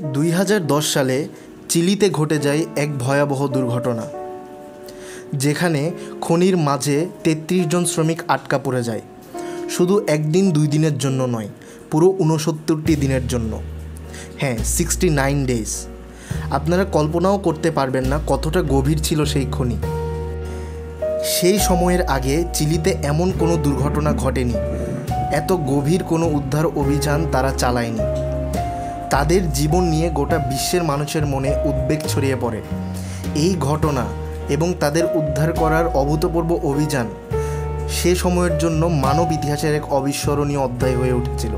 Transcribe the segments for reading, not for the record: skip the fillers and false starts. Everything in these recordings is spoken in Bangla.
2010 সালে চিলিতে ঘটে যায় এক ভয়াবহ দুর্ঘটনা, যেখানে খনির মাঝে 33 জন শ্রমিক আটকা পড়ে যায়। শুধু একদিন দুই দিনের জন্য নয়, পুরো 69টি দিনের জন্য। হ্যাঁ, 69 ডেজ। আপনারা কল্পনাও করতে পারবেন না কতটা গভীর ছিল সেই খনি। সেই সময়ের আগে চিলিতে এমন কোনো দুর্ঘটনা ঘটেনি, এত গভীর কোনো উদ্ধার অভিযান তারা চালায়নি। তাদের জীবন নিয়ে গোটা বিশ্বের মানুষের মনে উদ্বেগ ছড়িয়ে পড়ে। এই ঘটনা এবং তাদের উদ্ধার করার অভূতপূর্ব অভিযান সে সময়ের জন্য মানব ইতিহাসের এক অবিস্মরণীয় অধ্যায় হয়ে উঠেছিল।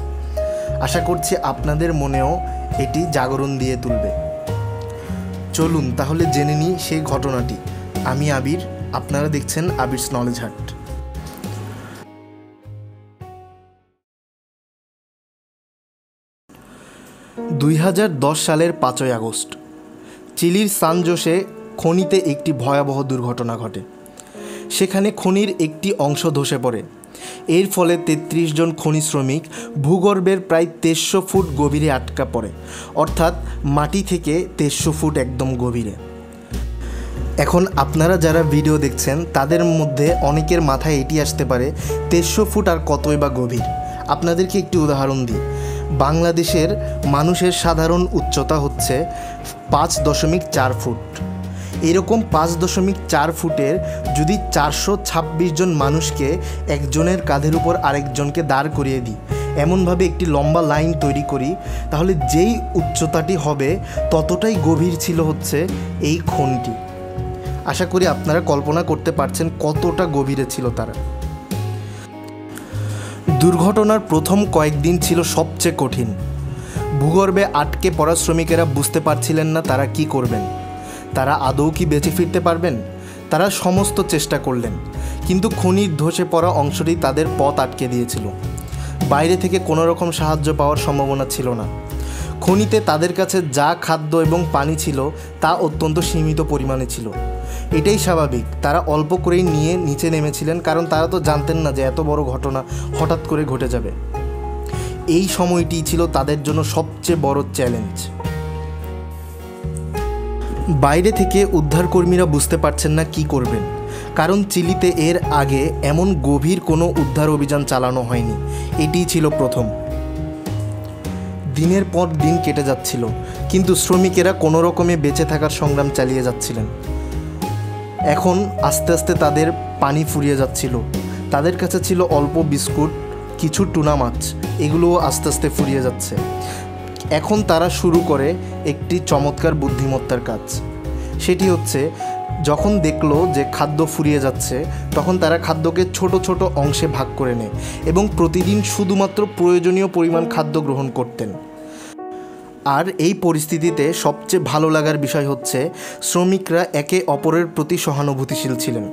আশা করছি আপনাদের মনেও এটি জাগরণ দিয়ে তুলবে। চলুন তাহলে জেনে নিই সেই ঘটনাটি। আমি আবির, আপনারা দেখছেন আবিরস নলেজ হাট। সালের 5ই আগস্ট চিলির সান জোসে খনিতে একটি ভয়াবহ দুর্ঘটনা ঘটে। সেখানে খনির একটি অংশ ধসে পড়ে। এর ফলে 33 জন খনি শ্রমিক ভূগর্ভের প্রায় 2300 ফুট গভীরে আটকা পড়ে, অর্থাৎ মাটি থেকে 2300 ফুট একদম গভীরে। এখন আপনারা যারা ভিডিও দেখছেন তাদের মধ্যে অনেকের মাথায় এটি আসতে পারে, 2300 ফুট আর কতই বা গভীর। আপনাদেরকে একটি উদাহরণ দিই। বাংলাদেশের মানুষের সাধারণ উচ্চতা হচ্ছে 5.4 ফুট। এরকম 5.4 ফুটের যদি 426 জন মানুষকে একজনের কাঁধের উপর আরেকজনকে দাঁড় করিয়ে দিই, এমনভাবে একটি লম্বা লাইন তৈরি করি, তাহলে যেই উচ্চতাটি হবে ততটাই গভীর ছিল হচ্ছে এই খনিটি। আশা করি আপনারা কল্পনা করতে পারছেন কতটা গভীরে ছিল তারা। দুর্ঘটনার প্রথম কয়েকদিন ছিল সবচেয়ে কঠিন। ভূগর্ভে আটকে পড়া শ্রমিকেরা বুঝতে পারছিলেন না তারা কি করবেন, তারা আদৌ কি বেঁচে ফিরতে পারবেন। তারা সমস্ত চেষ্টা করলেন, কিন্তু খনির ধসে পড়া অংশটি তাদের পথ আটকে দিয়েছিল। বাইরে থেকে কোনো রকম সাহায্য পাওয়ার সম্ভাবনা ছিল না। খনিতে তাদের কাছে যা খাদ্য এবং পানি ছিল তা অত্যন্ত সীমিত পরিমাণে ছিল। এটাই স্বাভাবিক, তারা অল্প করেই নিয়ে নিচে নেমেছিলেন, কারণ তারা তো জানতেন না যে এত বড় ঘটনা হঠাৎ করে ঘটে যাবে। এই সময়টি ছিল তাদের জন্য সবচেয়ে বড় চ্যালেঞ্জ। বাইরে থেকে উদ্ধারকর্মীরা বুঝতে পারছেন না কি করবেন, কারণ চিলিতে এর আগে এমন গভীর কোনো উদ্ধার অভিযান চালানো হয়নি। এটিই ছিল প্রথম। দিনের পর দিন কেটে যাচ্ছিল, কিন্তু শ্রমিকেরা কোনো রকমে বেঁচে থাকার সংগ্রাম চালিয়ে যাচ্ছিলেন। এখন আস্তে আস্তে তাদের পানি ফুরিয়ে যাচ্ছিল। তাদের কাছে ছিল অল্প বিস্কুট, কিছু টুনা মাছ, এগুলোও আস্তে আস্তে ফুরিয়ে যাচ্ছে। এখন তারা শুরু করে একটি চমৎকার বুদ্ধিমত্তার কাজ। সেটি হচ্ছে, যখন দেখলো যে খাদ্য ফুরিয়ে যাচ্ছে, তখন তারা খাদ্যকে ছোট ছোট অংশে ভাগ করে নেয় এবং প্রতিদিন শুধুমাত্র প্রয়োজনীয় পরিমাণ খাদ্য গ্রহণ করতেন। আর এই পরিস্থিতিতে সবচেয়ে ভালো লাগার বিষয় হচ্ছে, শ্রমিকরা একে অপরের প্রতি সহানুভূতিশীল ছিলেন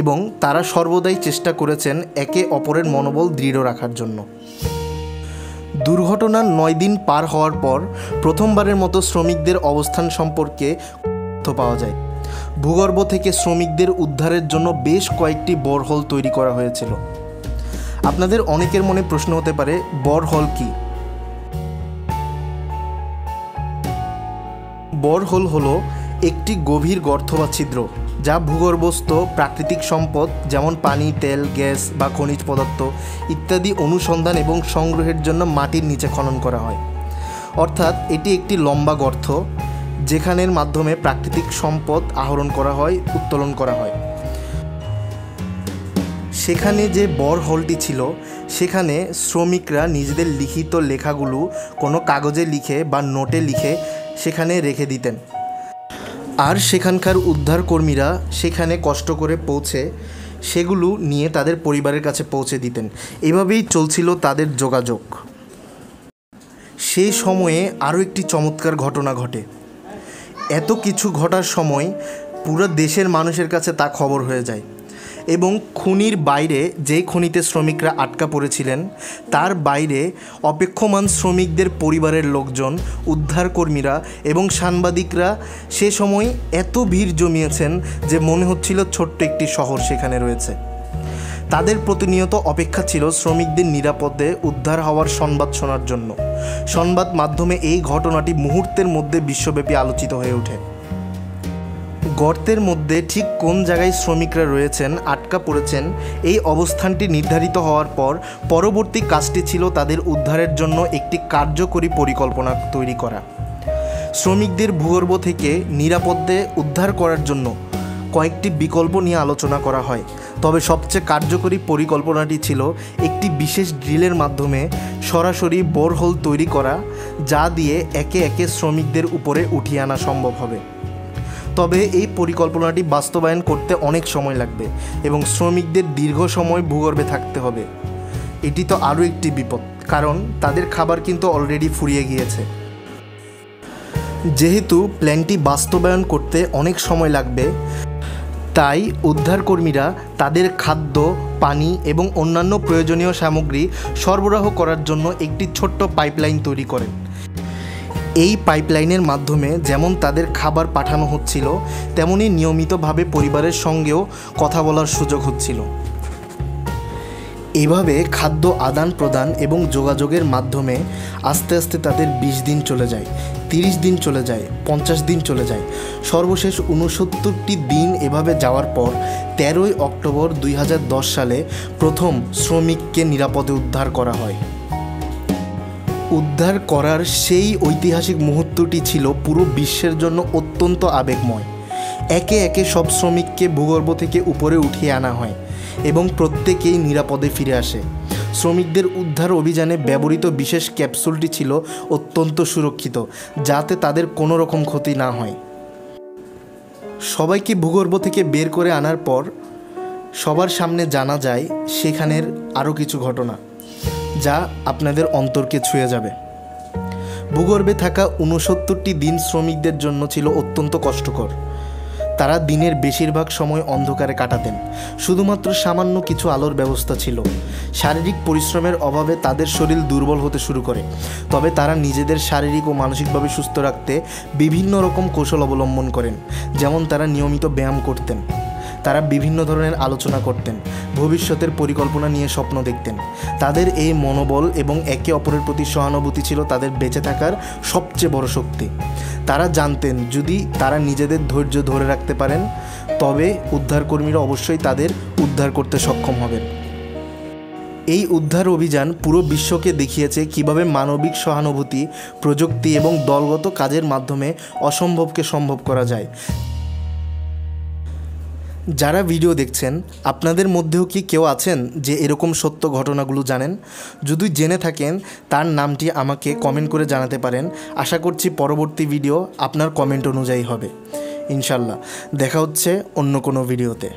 এবং তারা সর্বদাই চেষ্টা করেছেন একে অপরের মনোবল দৃঢ় রাখার জন্য। দুর্ঘটনার 9 দিন পার হওয়ার পর প্রথমবারের মতো শ্রমিকদের অবস্থান সম্পর্কে তথ্য পাওয়া যায়। ভূগর্ভ থেকে শ্রমিকদের উদ্ধারের জন্য বেশ কয়েকটি বোরহোল তৈরি করা হয়েছিল। আপনাদের অনেকের মনে প্রশ্ন হতে পারে, বোরহোল কি? বোরহোল হলো একটি গভীর গর্ত বা ছিদ্র, যা ভূগর্ভস্থ প্রাকৃতিক সম্পদ যেমন পানি, তেল, গ্যাস বা খনিজ পদার্থ ইত্যাদি অনুসন্ধান এবং সংগ্রহের জন্য মাটির নিচে খনন করা হয়। অর্থাৎ এটি একটি লম্বা গর্ত, যেখানের মাধ্যমে প্রাকৃতিক সম্পদ আহরণ করা হয়, উত্তোলন করা হয়। সেখানে যে বোরহোলটি ছিল, সেখানে শ্রমিকরা নিজেদের লিখিত লেখাগুলো কোনো কাগজে লিখে বা নোটে লিখে সেখানে রেখে দিতেন। আর সেখানকার উদ্ধারকর্মীরা সেখানে কষ্ট করে পৌঁছে সেগুলো নিয়ে তাদের পরিবারের কাছে পৌঁছে দিতেন। এভাবেই চলছিল তাদের যোগাযোগ। সেই সময়ে আরও একটি চমৎকার ঘটনা ঘটে। এত কিছু ঘটার সময় পুরো দেশের মানুষের কাছে তা খবর হয়ে যায় এবং খনির বাইরে, যেই খনিতে শ্রমিকরা আটকা পড়েছিলেন তার বাইরে অপেক্ষমান শ্রমিকদের পরিবারের লোকজন, উদ্ধারকর্মীরা এবং সাংবাদিকরা সে সময় এত ভিড় জমিয়েছেন যে মনে হচ্ছিল ছোট্ট একটি শহর সেখানে রয়েছে। তাদের প্রতিনিয়ত অপেক্ষা ছিল শ্রমিকদের নিরাপদে উদ্ধার হওয়ার সংবাদ শোনার জন্য। সংবাদ মাধ্যমে এই ঘটনাটি মুহূর্তের মধ্যে বিশ্বব্যাপী আলোচিত হয়ে ওঠে। গর্তের মধ্যে ঠিক কোন জায়গায় শ্রমিকরা রয়েছেন, আটকা পড়েছেন, এই অবস্থানটি নির্ধারিত হওয়ার পর পরবর্তী কাজটি ছিল তাদের উদ্ধারের জন্য একটি কার্যকরী পরিকল্পনা তৈরি করা। শ্রমিকদের ভূগর্ভ থেকে নিরাপদে উদ্ধার করার জন্য কয়েকটি বিকল্প নিয়ে আলোচনা করা হয়, তবে সবচেয়ে কার্যকরী পরিকল্পনাটি ছিল একটি বিশেষ ড্রিলের মাধ্যমে সরাসরি বোরহোল তৈরি করা, যা দিয়ে একে একে শ্রমিকদের উপরে উঠিয়ে আনা সম্ভব হবে। তবে এই পরিকল্পনাটি বাস্তবায়ন করতে অনেক সময় লাগবে এবং শ্রমিকদের দীর্ঘ সময় ভূগর্ভে থাকতে হবে। এটি তো আরও একটি বিপদ, কারণ তাদের খাবার কিন্তু অলরেডি ফুরিয়ে গিয়েছে। যেহেতু প্ল্যানটি বাস্তবায়ন করতে অনেক সময় লাগবে, তাই উদ্ধারকর্মীরা তাদের খাদ্য, পানি এবং অন্যান্য প্রয়োজনীয় সামগ্রী সরবরাহ করার জন্য একটি ছোট্ট পাইপলাইন তৈরি করেন। এই পাইপলাইনের মাধ্যমে যেমন তাদের খাবার পাঠানো হচ্ছিল, তেমনি নিয়মিতভাবে পরিবারের সঙ্গেও কথা বলার সুযোগ হচ্ছিল। এভাবে খাদ্য আদান প্রদান এবং যোগাযোগের মাধ্যমে আস্তে আস্তে তাদের 20 দিন চলে যায়, 30 দিন চলে যায়, 50 দিন চলে যায়, সর্বশেষ 69টি দিন এভাবে যাওয়ার পর 13ই অক্টোবর 2010 সালে প্রথম শ্রমিককে নিরাপদে উদ্ধার করা হয়। উদ্ধার করার সেই ঐতিহাসিক মুহূর্তটি ছিল পুরো বিশ্বের জন্য অত্যন্ত আবেগময়। একে একে সব শ্রমিককে ভূগর্ভ থেকে উপরে উঠিয়ে আনা হয় এবং প্রত্যেকেই নিরাপদে ফিরে আসে। শ্রমিকদের উদ্ধার অভিযানে ব্যবহৃত বিশেষ ক্যাপসুলটি ছিল অত্যন্ত সুরক্ষিত, যাতে তাদের কোনো রকম ক্ষতি না হয়। সবাইকে ভূগর্ভ থেকে বের করে আনার পর সবার সামনে জানা যায় সেখানের আরও কিছু ঘটনা, যা আপনাদের অন্তরকে ছুঁয়ে যাবে। ভূগর্ভে থাকা 69টি দিন শ্রমিকদের জন্য ছিল অত্যন্ত কষ্টকর। তারা দিনের বেশিরভাগ সময় অন্ধকারে কাটাতেন, শুধুমাত্র সামান্য কিছু আলোর ব্যবস্থা ছিল। শারীরিক পরিশ্রমের অভাবে তাদের শরীর দুর্বল হতে শুরু করে, তবে তারা নিজেদের শারীরিক ও মানসিকভাবে সুস্থ রাখতে বিভিন্ন রকম কৌশল অবলম্বন করেন। যেমন তারা নিয়মিত ব্যায়াম করতেন, তারা বিভিন্ন ধরনের আলোচনা করতেন, ভবিষ্যতের পরিকল্পনা নিয়ে স্বপ্ন দেখতেন। তাদের এই মনোবল এবং একে অপরের প্রতি সহানুভূতি ছিল তাদের বেঁচে থাকার সবচেয়ে বড় শক্তি। তারা জানতেন যদি তারা নিজেদের ধৈর্য ধরে রাখতে পারেন, তবে উদ্ধারকর্মীরা অবশ্যই তাদের উদ্ধার করতে সক্ষম হবেন। এই উদ্ধার অভিযান পুরো বিশ্বকে দেখিয়েছে কিভাবে মানবিক সহানুভূতি, প্রযুক্তি এবং দলগত কাজের মাধ্যমে অসম্ভবকে সম্ভব করা যায়। যারা ভিডিও দেখছেন, আপনাদের মধ্যেও কি কেউ আছেন যে এরকম সত্য ঘটনাগুলো জানেন? যদি জেনে থাকেন, তার নামটি আমাকে কমেন্ট করে জানাতে পারেন। আশা করছি পরবর্তী ভিডিও আপনার কমেন্ট অনুযায়ী হবে। ইনশাল্লাহ দেখা হচ্ছে অন্য কোনো ভিডিওতে।